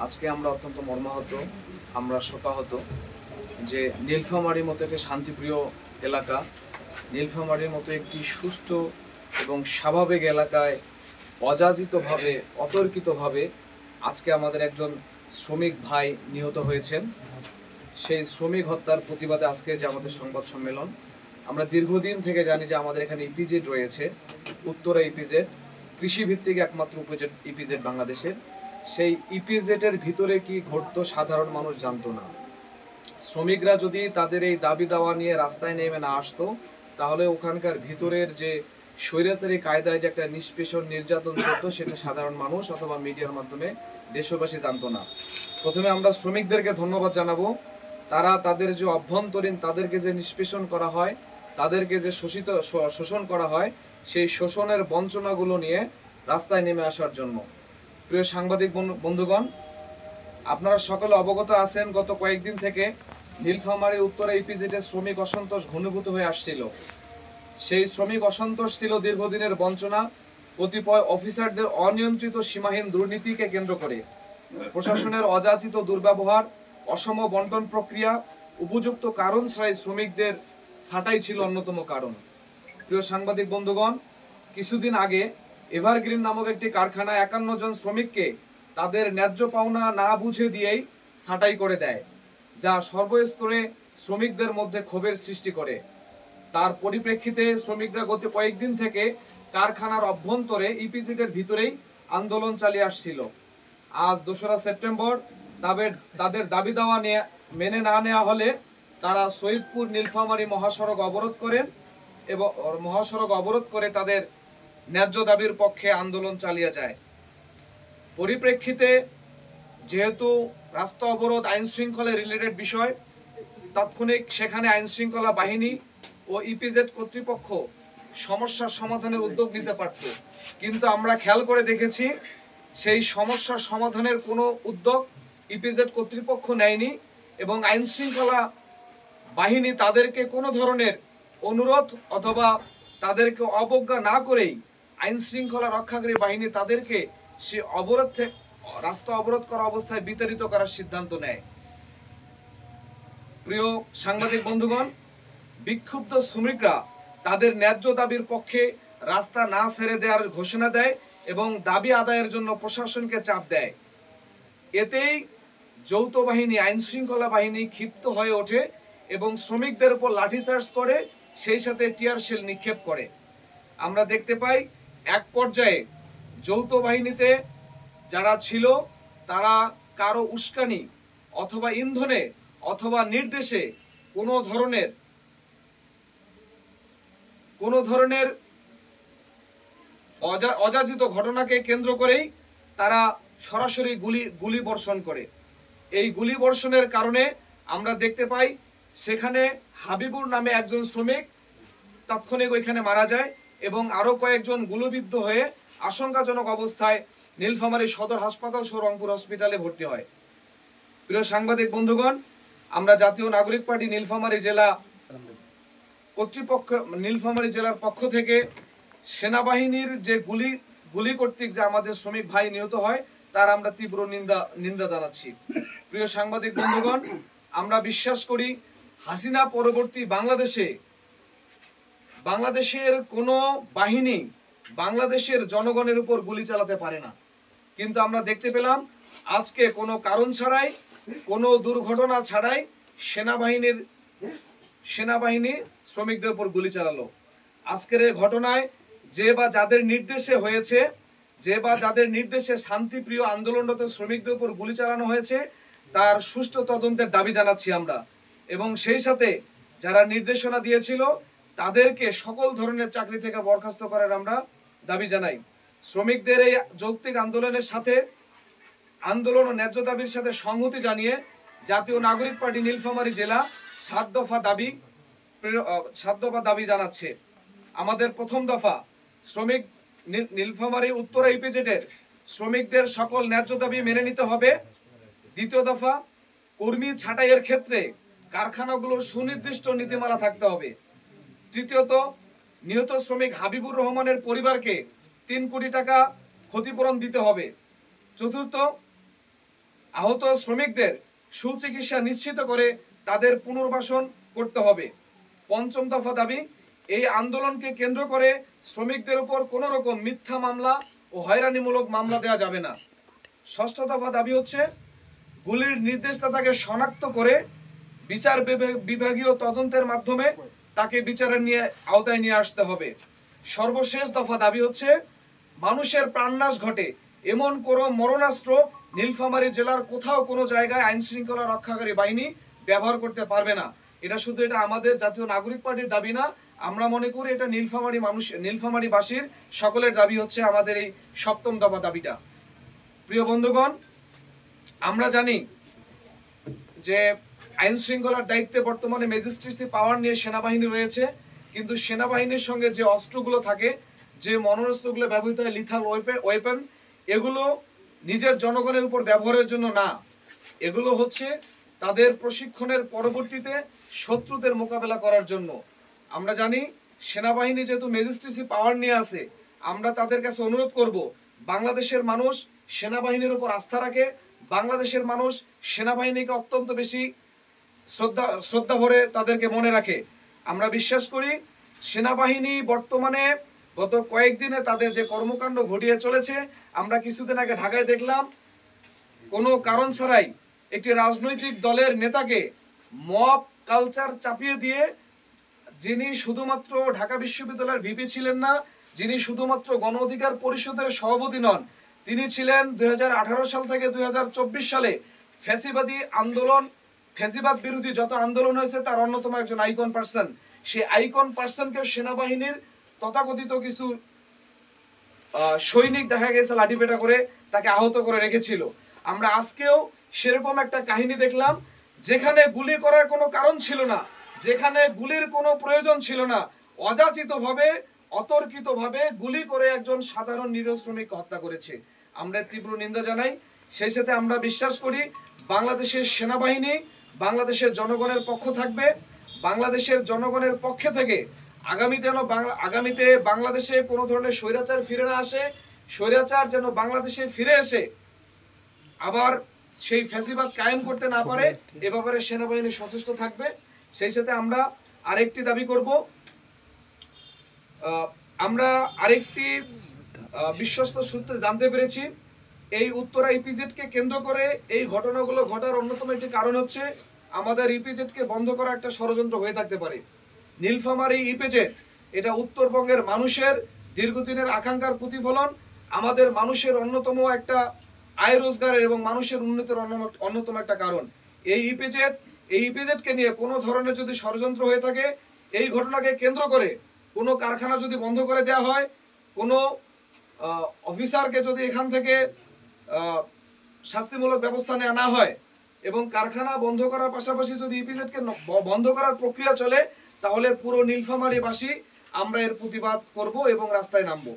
আজকে আমরা অত্যন্ত মর্মাহত, আমরা শোকাহত যে নীলফামারীর মতো একটি শান্তিপ্রিয় এলাকা, নীলফামারীর মতো একটি সুস্থ এবং স্বাভাবিক এলাকায় অযাচিতভাবে অতর্কিতভাবে আজকে আমাদের একজন শ্রমিক ভাই নিহত হয়েছেন। সেই শ্রমিক হত্যার প্রতিবাদে আজকে যে আমাদের সংবাদ সম্মেলন, আমরা দীর্ঘদিন থেকে জানি যে আমাদের এখানে ইপিজেড রয়েছে, উত্তরা ইপিজেড, কৃষিভিত্তিক একমাত্র ইপিজেড বাংলাদেশের। সেই ইপিজেডের ভিতরে কি ঘটতো সাধারণ মানুষ জানতো না। শ্রমিকরা যদি তাদের এই দাবি দাওয়া নিয়ে রাস্তায় নেমে না আসতো, তাহলে ওখানকার ভিতরের যে স্বৈরাচারী কায়দায় যে একটা নিষ্পেষণ নির্যাতন চলতো, সেটা সাধারণ মানুষ অথবা মিডিয়ার মাধ্যমে দেশবাসী জানতো না। প্রথমে আমরা শ্রমিকদেরকে ধন্যবাদ জানাবো, তারা তাদের যে অভ্যন্তরীণ তাদেরকে যে নিষ্পেষণ করা হয়, তাদেরকে যে শোষণ করা হয়, সেই শোষণের বঞ্চনাগুলো নিয়ে রাস্তায় নেমে আসার জন্য। প্রিয় সাংবাদিক বন্ধুগণ, আপনারা সকলে অবগত আছেন, গত কয়েকদিন থেকে নীলফামারী উত্তরা ইপিজেডের শ্রমিক অসন্তোষ ঘনীভূত হয়ে আসছিল। সেই শ্রমিক অসন্তোষ ছিল দীর্ঘদিনের বঞ্চনা, কতিপয় অফিসারদের অনিয়ন্ত্রিত সীমাহীন দুর্নীতিকে কেন্দ্র করে, প্রশাসনের অযাচিত দুর্ব্যবহার, অসম বন্টন প্রক্রিয়া, উপযুক্ত কারণ ছাড়াই শ্রমিকদের ছাঁটাই ছিল অন্যতম কারণ। প্রিয় সাংবাদিক বন্ধুগণ, কিছুদিন আগে এভারগ্রিন নামক একটি কারখানায় 51 জন শ্রমিককে তাদের ন্যায্য পাওনা না বুঝে দিয়েই ছাঁটাই করে দেয়, যা সর্বস্তরে শ্রমিকদের মধ্যে ক্ষোভের সৃষ্টি করে। তার পরিপ্রেক্ষিতে শ্রমিকরা গত কয়েকদিন থেকে কারখানার অভ্যন্তরে ইপিজেডের ভিতরেই আন্দোলন চালিয়ে আসছিল। আজ 2রা সেপ্টেম্বর তাদের দাবি দাওয়া মেনে না নেওয়া হলে তারা সৈয়দপুর নীলফামারী মহাসড়ক অবরোধ করেন এবং মহাসড়ক অবরোধ করে তাদের ন্যায্য দাবির পক্ষে আন্দোলন চালিয়ে যায়। পরিপ্রেক্ষিতে যেহেতু রাস্তা অবরোধ আইন শৃঙ্খলা রিলেটেড বিষয়, তাৎক্ষণিক সেখানে আইন শৃঙ্খলা বাহিনী ও ইপিজেড কর্তৃপক্ষ সমস্যার সমাধানের উদ্যোগ নিতে পারত, কিন্তু আমরা খেয়াল করে দেখেছি সেই সমস্যার সমাধানের কোনো উদ্যোগ ইপিজেড কর্তৃপক্ষ নেয়নি এবং আইন শৃঙ্খলা বাহিনী তাদেরকে কোনো ধরনের অনুরোধ অথবা তাদেরকে অবজ্ঞা না করেই আইন শৃঙ্খলা রক্ষাকারী বাহিনী তাদেরকে সে রাস্তা অবরোধ করা অবস্থায় বিতাড়িত করার সিদ্ধান্ত নেয়। প্রিয় সাংবাদিক বন্ধুগণ, বিক্ষুব্ধ শ্রমিকরা তাদের ন্যায্য দাবির পক্ষে রাস্তা না ছেড়ে দেওয়ার ঘোষণা দেয় এবং দাবি আদায়ের জন্য প্রশাসনকে চাপ দেয়। এতেই যৌথ বাহিনী আইন শৃঙ্খলা বাহিনী ক্ষিপ্ত হয়ে ওঠে এবং শ্রমিকদের উপর লাঠিচার্জ করে, সেই সাথে টিয়ার শেল নিক্ষেপ করে। আমরা দেখতে পাই এক পর্যায়ে যৌথ বাহিনীতে যারা ছিল তারা কারো উস্কানি অথবা ইন্ধনে অথবা নির্দেশে কোনো ধরনের অযাচিত ঘটনাকে কেন্দ্র করেই তারা সরাসরি গুলি বর্ষণ করে। এই গুলি বর্ষণের কারণে আমরা দেখতে পাই সেখানে হাবিবুর নামে একজন শ্রমিক তাৎক্ষণিক ওইখানে মারা যায় এবং আরো কয়েকজন গুলিবিদ্ধ হয়ে আশঙ্কাজনক অবস্থায় নীলফামারী সদর হাসপাতাল সহ রংপুর হসপিটালে ভর্তি হয়। প্রিয় সাংবাদিক বন্ধুগণ, আমরা জাতীয় নাগরিক পার্টি নীলফামারী জেলার পক্ষ থেকে সেনাবাহিনীর যে গুলি কর্তৃক যে আমাদের শ্রমিক ভাই নিহত হয় তার আমরা তীব্র নিন্দা জানাচ্ছি। প্রিয় সাংবাদিক বন্ধুগণ, আমরা বিশ্বাস করি হাসিনা পরবর্তী বাংলাদেশের কোনো বাহিনী বাংলাদেশের জনগণের উপর গুলি চালাতে পারে না, কিন্তু আমরা দেখতে পেলাম আজকে কোনো কারণ ছাড়াই, কোনো দুর্ঘটনা ছাড়াই সেনাবাহিনী শ্রমিকদের উপর গুলি চালালো। আজকের এই ঘটনায় যে বা যাদের নির্দেশে শান্তিপ্রিয় আন্দোলনরত শ্রমিকদের উপর গুলি চালানো হয়েছে তার সুষ্ঠু তদন্তের দাবি জানাচ্ছি আমরা, এবং সেই সাথে যারা নির্দেশনা দিয়েছিল তাদেরকে সকল ধরনের চাকরি থেকে বরখাস্ত করার আমরা দাবি জানাই। শ্রমিকদের এই যৌক্তিক আন্দোলন ও ন্যায্য দাবির সাথে সংহতি জানিয়ে জাতীয় নাগরিক পার্টি নীলফামারী জেলা 7 দফা দাবি জানাচ্ছে। আমাদের প্রথম দফা, নীলফামারী উত্তরা ইপিজেডের শ্রমিকদের সকল ন্যায্য দাবি মেনে নিতে হবে। দ্বিতীয় দফা, কর্মী ছাঁটাইয়ের ক্ষেত্রে কারখানাগুলোর সুনির্দিষ্ট নীতিমালা থাকতে হবে। তৃতীয়ত, নিহত শ্রমিক হাবিবুর রহমানের পরিবারকে 3 কোটি টাকা ক্ষতিপূরণ দিতে হবে। চতুর্থ, আহত শ্রমিকদের সুচিকিৎসা নিশ্চিত করে তাদের পুনর্বাসন করতে হবে। পঞ্চম দফা দাবি, এই আন্দোলনকে কেন্দ্র করে শ্রমিকদের উপর কোনো রকম মিথ্যা মামলা ও হয়রানিমূলক মামলা দেওয়া যাবে না। ষষ্ঠ দফা দাবি হচ্ছে গুলির নির্দেশদাতাকে শনাক্ত করে বিচার বিভাগীয় তদন্তের মাধ্যমে তাকে বিচারের আওতায় নিয়ে আসতে হবে। সর্বশেষ দফা দাবি হচ্ছে মানুষের প্রাণনাশ ঘটে এমন কোনো মরণাস্ত্র নীলফামারী জেলার কোথাও কোনো জায়গায় আইন শৃঙ্খলা রক্ষাকারী বাহিনী ব্যবহার করতে পারবে না। এটা শুধু এটা আমাদের জাতীয় নাগরিক পার্টির দাবি না, আমরা মনে করি এটা নীলফামারীবাসীর সকলের দাবি হচ্ছে আমাদের এই সপ্তম দফা দাবিটা। প্রিয় বন্ধুগণ, আমরা জানি যে আইন শৃঙ্খলার দায়িত্বে বর্তমানে ম্যাজিস্ট্রেসি পাওয়ার নিয়ে সেনাবাহিনী রয়েছে, কিন্তু সেনাবাহিনীর সঙ্গে যে অস্ত্রগুলো থাকে, যে মনোরস্ত্রগুলো ব্যবহৃত হয়, লিথাল ওয়েপন, এগুলো নিজের জনগণের উপর ব্যবহারের জন্য না, এগুলো হচ্ছে তাদের প্রশিক্ষণের পরবর্তীতে শত্রুদের মোকাবেলা করার জন্য। আমরা জানি সেনাবাহিনী যেহেতু ম্যাজিস্ট্রেসি পাওয়ার নিয়ে আছে, আমরা তাদের কাছে অনুরোধ করব, বাংলাদেশের মানুষ সেনাবাহিনীর উপর আস্থা রাখে, বাংলাদেশের মানুষ সেনাবাহিনীকে অত্যন্ত বেশি শ্রদ্ধা ভরে তাদেরকে মনে রাখে। আমরা বিশ্বাস করি সেনাবাহিনী বর্তমানে গত কয়েকদিনে তাদের যে কর্মকাণ্ড ঘটিয়ে চলেছে, আমরা কিছুদিন আগে ঢাকায় দেখলাম কোনো কারণ ছাড়াই একটি রাজনৈতিক দলের নেতাকে মব কালচার চাপিয়ে দিয়ে, যিনি শুধুমাত্র ঢাকা বিশ্ববিদ্যালয়ের ভিপি ছিলেন না, যিনি শুধুমাত্র গণ অধিকার পরিষদের সভাপতি নন, তিনি ছিলেন 2018 সাল থেকে 2024 সালে ফ্যাসিবাদী আন্দোলন, ফ্যাসিবাদ বিরোধী যত আন্দোলন হয়েছে তার অন্যতম একজন আইকন পার্সন। সেই আইকন পার্সনকে সেনাবাহিনীর তথাকথিত কিছু সৈনিক দেখা গেছে লাঠিপেটা করে তাকে আহত করে রেখেছিল। আমরা আজকেও সেরকম একটা কাহিনী দেখলাম, যেখানে গুলি করার কোনো কারণ ছিল না, যেখানে গুলির কোনো প্রয়োজন ছিল না, অযাচিতভাবে অতর্কিতভাবে গুলি করে একজন সাধারণ নিরীহ শ্রমিককে হত্যা করেছে। আমরা তীব্র নিন্দা জানাই। সেই সাথে আমরা বিশ্বাস করি বাংলাদেশের সেনাবাহিনী বাংলাদেশের জনগণের পক্ষ থাকবে, বাংলাদেশের জনগণের পক্ষে থেকে আগামীতে বাংলাদেশে কোনো ধরনের স্বৈরাচার ফিরে না আসে, স্বৈরাচার যেন বাংলাদেশে ফিরে এসে আবার সেই ফ্যাসিবাদ কায়েম করতে না পারে, এ ব্যাপারে সেনাবাহিনী সচেষ্ট থাকবে। সেই সাথে আমরা আরেকটি দাবি করব, আমরা আরেকটি বিশ্বস্ত সূত্রে জানতে পেরেছি এই উত্তরা ইপিজেডকে কেন্দ্র করে এই ঘটনাগুলো ঘটার অন্যতম একটি কারণ হচ্ছে আমাদের ইপিজেডকে বন্ধ করা একটা ষড়যন্ত্র হয়ে থাকতে পারে। নীলফামারী ইপিজেড এটা উত্তরবঙ্গের মানুষের দীর্ঘদিনের আকাঙ্ক্ষার প্রতিফলন, আমাদের মানুষের অন্যতম একটা আয় রোজগারের এবং মানুষের উন্নতির অন্যতম একটা কারণ। এই ইপিজেডকে নিয়ে কোনো ধরনের যদি ষড়যন্ত্র হয়ে থাকে, এই ঘটনাকে কেন্দ্র করে কোনো কারখানা যদি বন্ধ করে দেওয়া হয়, কোনো অফিসারকে যদি এখান থেকে শাস্তিমূলক ব্যবস্থা নেওয়া না হয় এবং কারখানা বন্ধ করার পাশাপাশি যদি ইপিজেডকে বন্ধ করার প্রক্রিয়া চলে, তাহলে পুরো নীলফামারীবাসী আমরা এর প্রতিবাদ করব এবং রাস্তায় নামবো।